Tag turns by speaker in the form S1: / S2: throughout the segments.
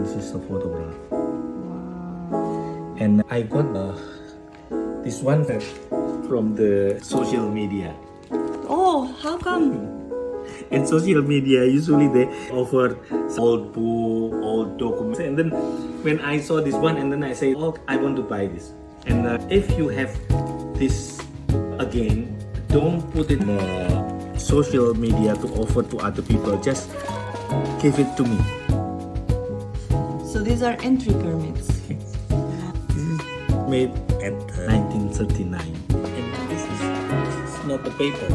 S1: this is a photograph.
S2: Wow.
S1: And I got this one from the social media.
S2: Oh, how come?
S1: In social media, usually they offer old book, old documents. And then when I saw this one, and then I say, oh, I want to buy this. And if you have this again, don't put it in social media to offer to other people. Just give it to me.
S2: So these are entry permits.
S1: This is made at 1939. And this is not the paper.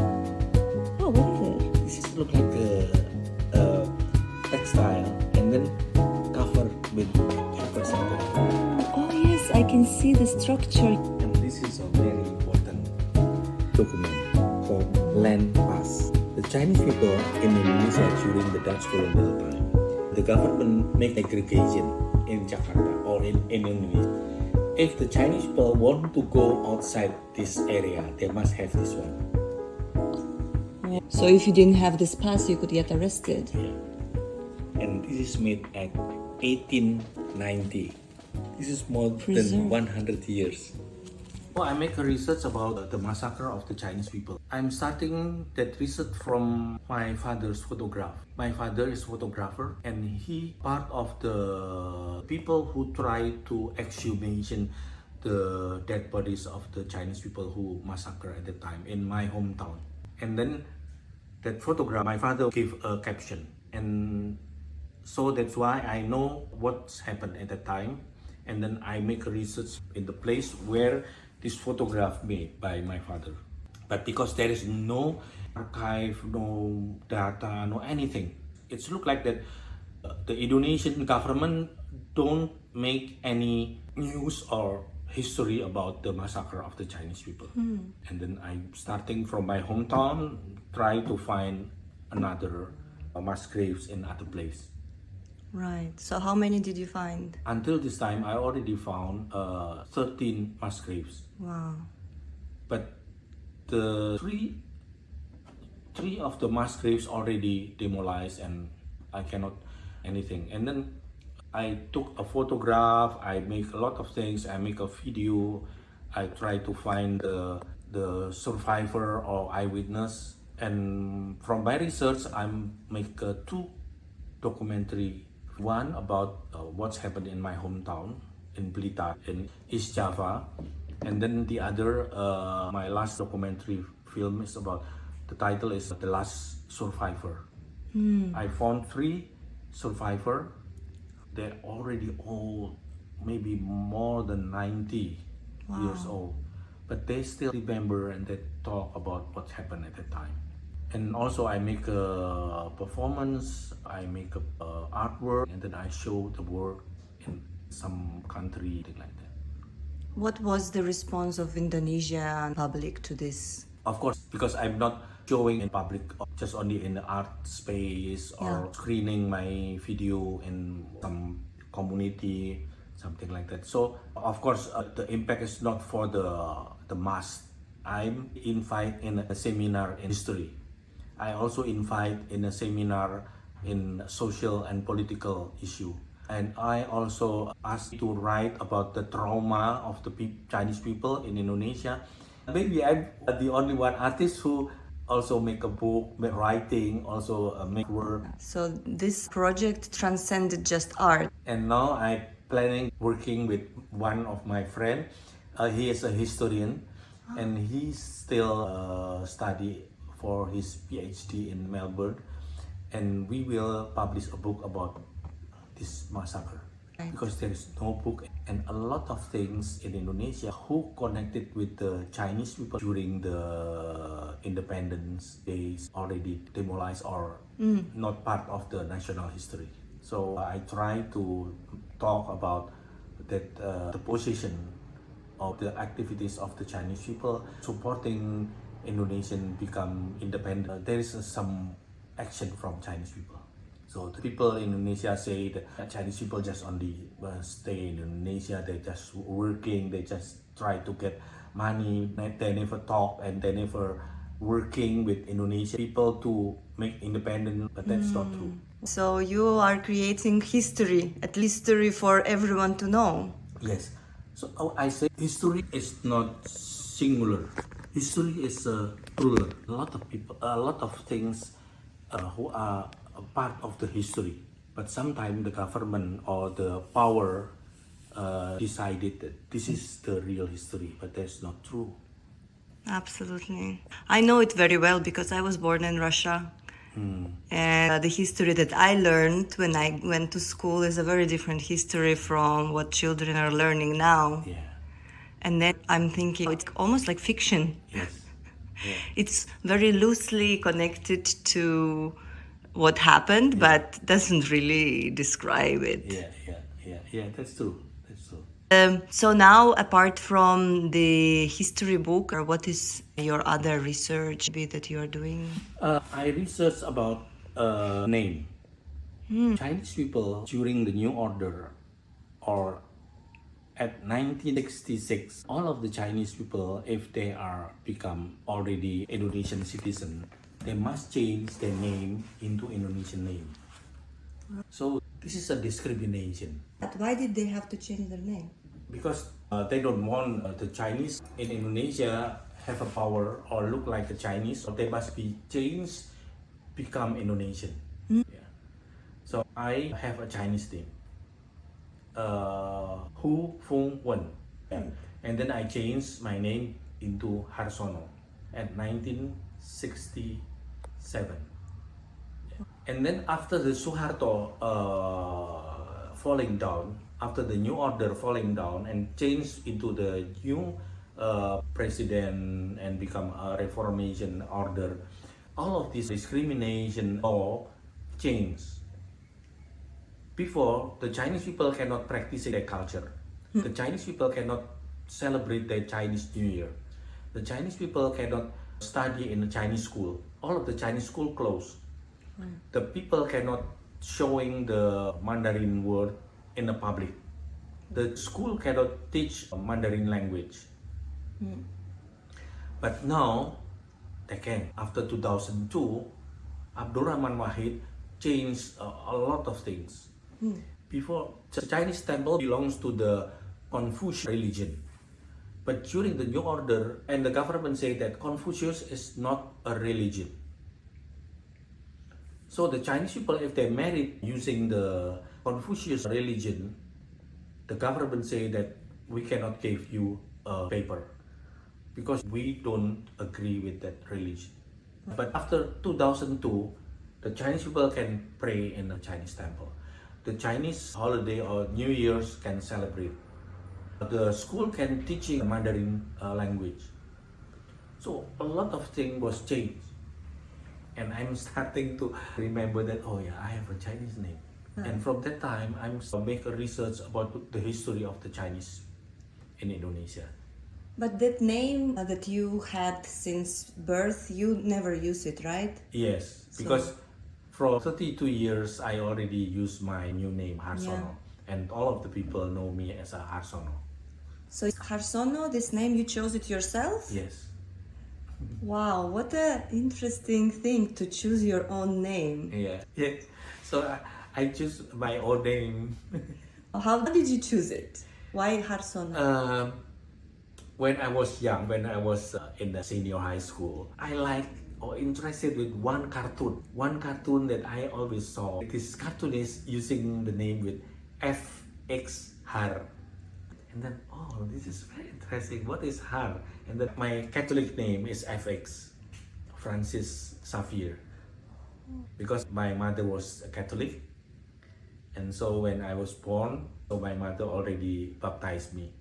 S2: Oh, what is it?
S1: This is look like a textile and then covered with paper something.
S2: Oh yes, I can see the structure.
S1: And this is a very important document called Land Pass. The Chinese people in Indonesia during the Dutch colonial time, the government make segregation in Jakarta or in Indonesia. If the Chinese people want to go outside this area, they must have this one.
S2: So if you didn't have this pass, you could get arrested.
S1: Yeah. And this is made at 1890. This is more than 100 years. Oh, I make a research about the massacre of the Chinese people. I'm starting that research from my father's photograph. My father is a photographer and he part of the people who try to exhumation the dead bodies of the Chinese people who massacred at the time in my hometown. And then that photograph, my father gave a caption, and so that's why I know what's happened at that time. And then I make a research in the place where this photograph made by my father. But because there is no archive, no data, no anything, it's look like that the Indonesian government don't make any news or history about the massacre of the Chinese people. And then I'm starting from my hometown, try to find another mass graves in other place.
S2: Right. So how many did you find?
S1: Until this time, I already found 13 mass graves.
S2: Wow.
S1: But the three of the mass graves already demolished and I cannot anything. And then I took a photograph, I make a lot of things, I make a video, I try to find the survivor or eyewitness. And from my research, I make two documentary. One about what's happened in my hometown in Blitar in East Java, and then the other my last documentary film is about, the title is The Last Survivor. I found 3 survivors. They're already old, maybe more than 90 years old, but they still remember and they talk about what happened at the time. And also I make a performance, I make a artwork, and then I show the work in some country, thing like that.
S2: What was the response of Indonesian public to this?
S1: Of course, because I'm not showing in public, just only in the art space or screening my video in some community, something like that. So of course the impact is not for the mass. I'm invite in a seminar in history. I also invite in a seminar in social and political issue. And I also asked to write about the trauma of the Chinese people in Indonesia. Maybe I'm the only one artist who also make a book, make writing, also make work.
S2: So this project transcended just art.
S1: And now I'm planning working with one of my friends. He is a historian and he still study for his PhD in Melbourne, and we will publish a book about this massacre. Because there is no book and a lot of things in Indonesia who connected with the Chinese people during the independence days already demolished or not part of the national history. So I try to talk about that the position of the activities of the Chinese people supporting Indonesian become independent. There is some action from Chinese people. So the people in Indonesia say that Chinese people just only stay in Indonesia, they just working, they just try to get money, they never talk and they never working with Indonesian people to make independent, but that's not true.
S2: So you are creating history, at least history for everyone to know.
S1: Yes. So I say history is not singular. History is plural. A lot of people, a lot of things who are a part of the history. But sometimes the government or the power decided that this is the real history, but that's not true.
S2: Absolutely. I know it very well because I was born in Russia. And the history that I learned when I went to school is a very different history from what children are learning now.
S1: Yeah.
S2: And then I'm thinking it's almost like fiction.
S1: Yes. Yeah.
S2: It's very loosely connected to what happened, but doesn't really describe it.
S1: Yeah. That's true. That's true.
S2: So now, apart from the history book, or what is your other research that you are doing?
S1: I researched about name. Chinese people during the New Order or at 1966, all of the Chinese people, if they are become already Indonesian citizen, they must change their name into Indonesian name. So this is a discrimination
S2: But why did they have to change their name?
S1: because they don't want the Chinese in Indonesia have a power or look like a Chinese, or they must be changed, become Indonesian. Yeah. So I have a Chinese name, Hu Fung Wen, yeah. And then I changed my name into Harsono at 1967. And then after the Suharto falling down, after the new order falling down and changed into the new president and become a reformation order, all of this discrimination law changed. Before, the Chinese people cannot practice their culture. The Chinese people cannot celebrate their Chinese New Year. The Chinese people cannot study in a Chinese school. All of the Chinese school closed. The people cannot showing the Mandarin word in the public. The school cannot teach Mandarin language. But now they can. After 2002, Abdurrahman Wahid changed a lot of things. Before, the Chinese temple belongs to the Confucius religion. But during the New Order, and the government say that Confucius is not a religion. So the Chinese people, if they married using the Confucius religion, the government say that we cannot give you a paper because we don't agree with that religion. But after 2002, the Chinese people can pray in the Chinese temple. The Chinese holiday or New Year's can celebrate. The school can teaching Mandarin language. So a lot of things was changed. And I'm starting to remember that, oh yeah, I have a Chinese name. And from that time, I'm make a research about the history of the Chinese in Indonesia.
S2: But that name that you had since birth, you never use it, right?
S1: Yes, because for 32 years, I already used my new name, Harsono. And all of the people know me as a Harsono.
S2: So Harsono, this name, you chose it yourself?
S1: Yes.
S2: Wow, what an interesting thing to choose your own name.
S1: Yeah. So I choose my own name.
S2: How did you choose it? Why Harsono?
S1: When I was young, when I was in the senior high school, I like or interested with one cartoon. One cartoon that I always saw. This cartoon is using the name with FX Har. And then, oh, this is very interesting. What is Har? And then my Catholic name is FX, Francis Xavier. Because my mother was a Catholic. And so when I was born, so my mother already baptized me.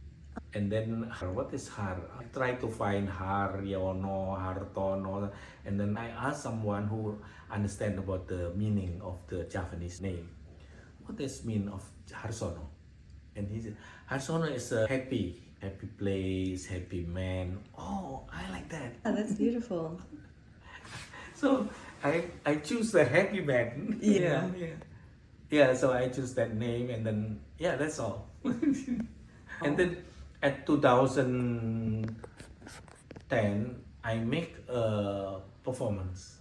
S1: And then, what is Har? I tried to find Haryono, Hartono, and then I asked someone who understand about the meaning of the Japanese name. What does mean of Harsono? And he said, Harsono is a happy place, happy man. Oh, I like that.
S2: Oh, that's beautiful.
S1: So I choose the happy man.
S2: Yeah.
S1: Yeah, so I choose that name, and then yeah, that's all. And then at 2010, I make a performance.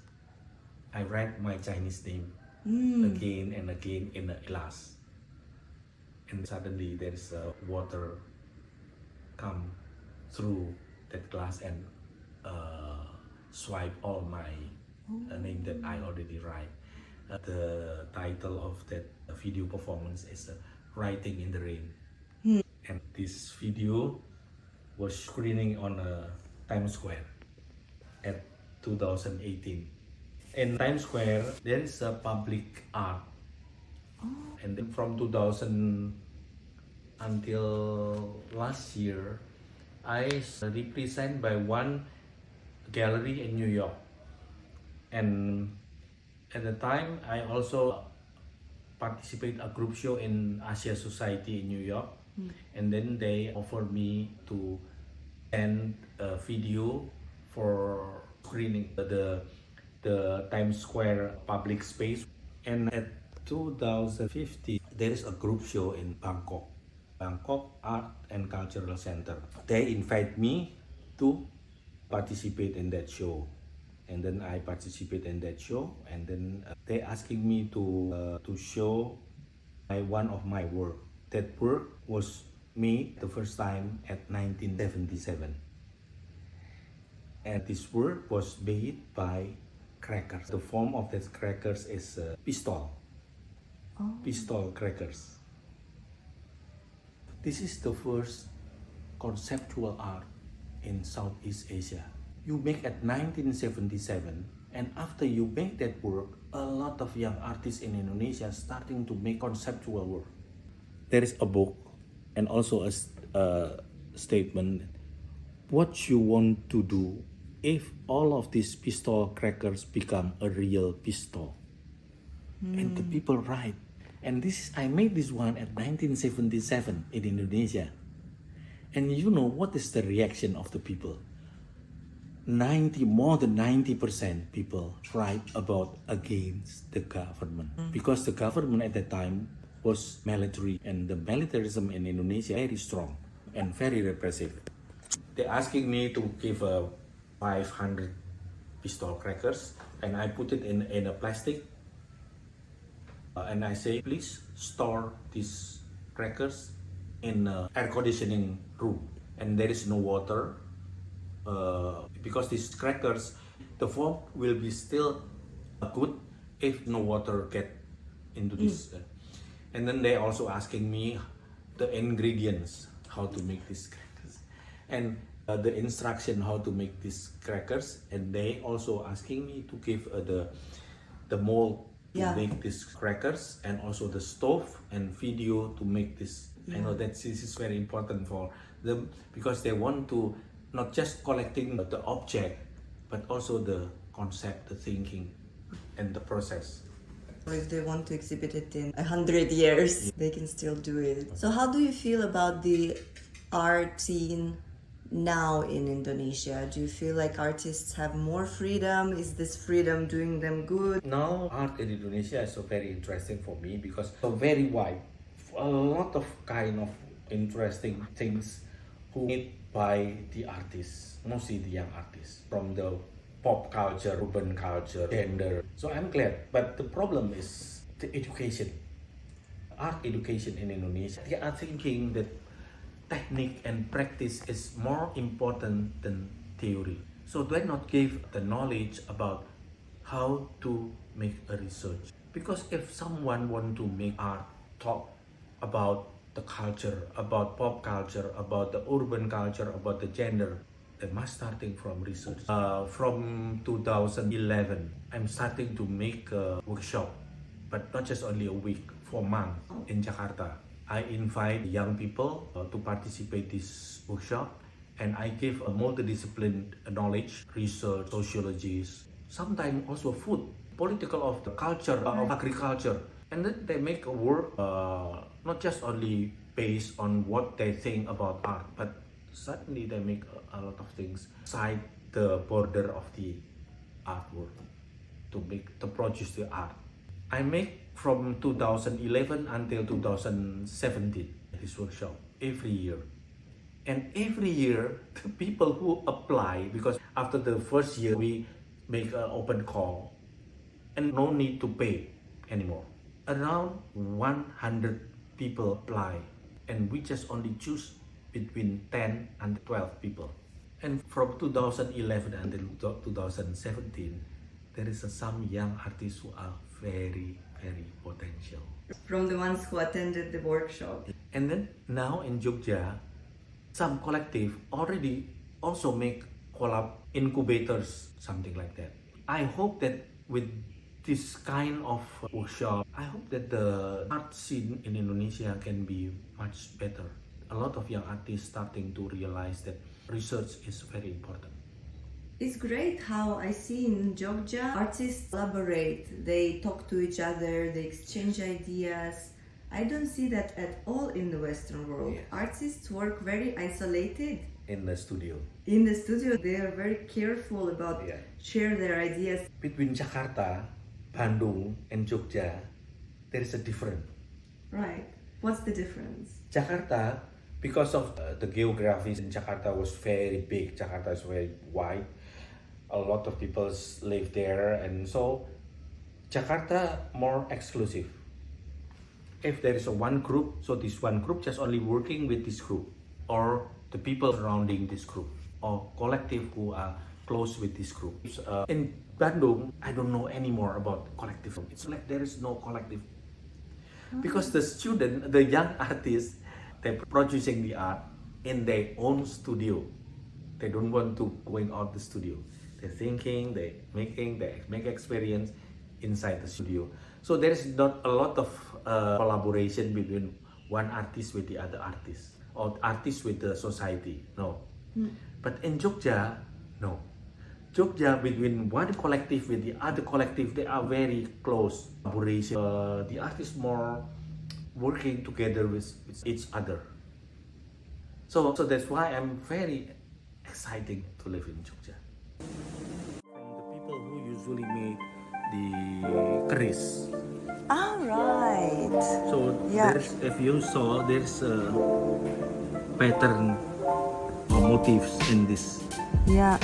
S1: I write my Chinese name again and again in a glass. And suddenly there's water come through that glass and swipe all my name that I already write. The title of that video performance is Writing in the Rain. And this video was screening on Times Square at 2018. In Times Square, there is a public art. And then from 2000 until last year, I represent by one gallery in New York. And at the time, I also participate a group show in Asia Society in New York. And then they offered me to send a video for screening the Times Square public space. And at 2015, there is a group show in Bangkok Art and Cultural Center. They invite me to participate in that show. And then I participate in that show, and then they asking me to show one of my work. That work was made the first time at 1977. And this work was made by crackers. The form of these crackers is pistol. Pistol crackers. This is the first conceptual art in Southeast Asia. You make at 1977, and after you make that work, a lot of young artists in Indonesia starting to make conceptual work. There is a book and also a statement. What you want to do if all of these pistol crackers become a real pistol? And the people write. And I made this one at 1977 in Indonesia. And you know what is the reaction of the people? More than 90% people write about against the government. Because the government at that time was military, and the militarism in Indonesia very strong and very repressive. They're asking me to give 500 pistol crackers, and I put it in a plastic. And I say, please store these crackers in air conditioning room, and there is no water, because these crackers, the form will be still good if no water get into this. And then they also asking me the ingredients, how to make these crackers, and the instruction how to make these crackers. And they also asking me to give the mold to make these crackers, and also the stove and video to make this. I know that this is very important for them, because they want to not just collecting the object, but also the concept, the thinking, and the process.
S2: Or if they want to exhibit it in 100 years, they can still do it. So how do you feel about the art scene now in Indonesia? Do you feel like artists have more freedom? Is this freedom doing them good?
S1: Now art in Indonesia is so very interesting for me, because it's very wide. A lot of kind of interesting things made by the artists, mostly the young artists, from the pop culture, urban culture, gender. So I'm glad. But the problem is the education. Art education in Indonesia, they are thinking that technique and practice is more important than theory. So they not give the knowledge about how to make a research. Because if someone want to make art, talk about the culture, about pop culture, about the urban culture, about the gender, they must starting from research. From 2011, I'm starting to make a workshop, but not just only a week, for months in Jakarta. I invite young people to participate this workshop, and I give a multidisciplinary knowledge, research, sociologies, sometimes also food, political of the culture, of agriculture. And then they make a work not just only based on what they think about art, but suddenly they make a lot of things outside the border of the artwork to produce the art. I make from 2011 until 2017 this workshop every year. And every year, the people who apply, because after the first year we make an open call and no need to pay anymore. Around 100 people apply, and we just only choose between 10 and 12 people. And from 2011 until 2017, there is some young artists who are very, very potential.
S2: From the ones who attended the workshop.
S1: And then now in Jogja, some collective already also make collab incubators, something like that. I hope that with this kind of workshop, I hope that the art scene in Indonesia can be much better. A lot of young artists starting to realize that research is very important.
S2: It's great how I see in Jogja artists collaborate, they talk to each other, they exchange ideas. I don't see that at all in the Western world.
S1: Yes.
S2: Artists work very isolated.
S1: In the studio.
S2: In the studio, they are very careful about
S1: Yeah.
S2: share their ideas.
S1: Between Jakarta, Bandung, and Jogja, there is a difference.
S2: Right. What's the difference?
S1: Jakarta, because of the geography, Jakarta was very big. Jakarta is very wide. A lot of people live there, and so Jakarta more exclusive. If there is a one group, so this one group just only working with this group, or the people surrounding this group, or collective who are close with this group. In Bandung, I don't know anymore about collective. It's like there is no collective. Because the student, the young artists, they're producing the art in their own studio. They don't want to going out the studio. They're thinking, they make experience inside the studio. So there is not a lot of collaboration between one artist with the other artist, or artist with the society. No. But in Jogja, no. Jogja, between one collective with the other collective, they are very close collaboration. The artists more working together with each other. So that's why I'm very excited to live in Jogja. From the people who usually made the keris.
S2: Ah, right.
S1: So
S2: Yeah.
S1: there's, if you saw, there's a pattern or motifs in this.
S2: Yeah.